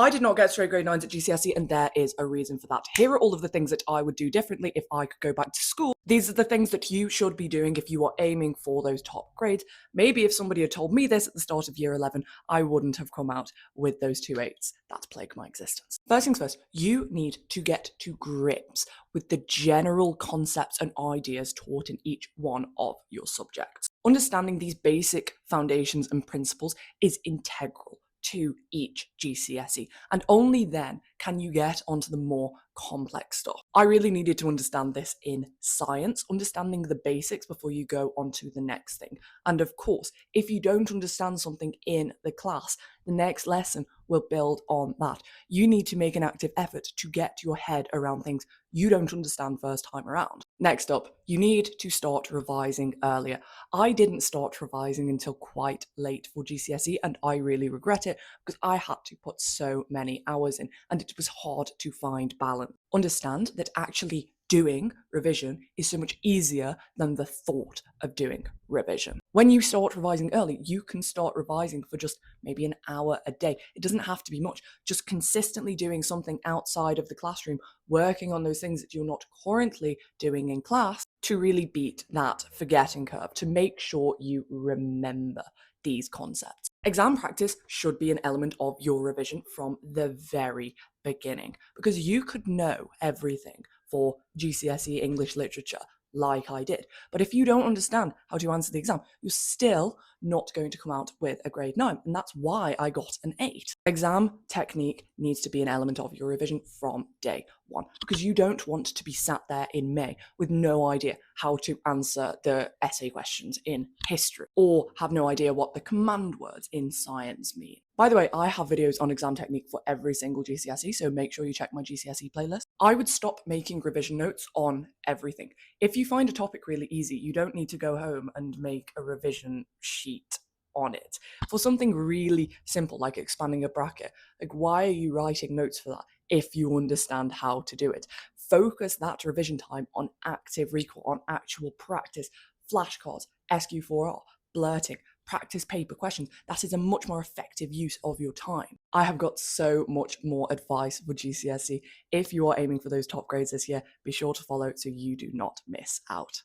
I did not get straight grade 9s at GCSE, and there is a reason for that. Here are all of the things that I would do differently if I could go back to school. These are the things that you should be doing if you are aiming for those top grades. Maybe if somebody had told me this at the start of year 11, I wouldn't have come out with those 2 8s. That's plagued my existence. First things first, you need to get to grips with the general concepts and ideas taught in each one of your subjects. Understanding these basic foundations and principles is integral to each GCSE, and only then can you get onto the more complex stuff. I really needed to understand this in science, understanding the basics before you go on to the next thing. And of course, if you don't understand something in the class, the next lesson will build on that. You need to make an active effort to get your head around things you don't understand first time around. Next up, you need to start revising earlier. I didn't start revising until quite late for GCSE, and I really regret it because I had to put so many hours in and it was hard to find balance. Understand that actually doing revision is so much easier than the thought of doing revision. When you start revising early, you can start revising for just maybe an hour a day. It doesn't have to be much. Just consistently doing something outside of the classroom, working on those things that you're not currently doing in class to really beat that forgetting curve, to make sure you remember these concepts. Exam practice should be an element of your revision from the very beginning, because you could know everything for GCSE English literature like I did. But if you don't understand how to answer the exam, you're still not going to come out with a grade 9. And that's why I got an 8. Exam technique needs to be an element of your revision from day one, because you don't want to be sat there in May with no idea how to answer the essay questions in history, or have no idea what the command words in science mean. By the way, I have videos on exam technique for every single GCSE, so make sure you check my GCSE playlist. I would stop making revision notes on everything. If you find a topic really easy, you don't need to go home and make a revision sheet on it. For something really simple like expanding a bracket, like why are you writing notes for that if you understand how to do it? Focus that revision time on active recall, on actual practice, flashcards, SQ4R, blurting, practice paper questions. That is a much more effective use of your time. I have got so much more advice for GCSE. If you are aiming for those top grades this year, be sure to follow so you do not miss out.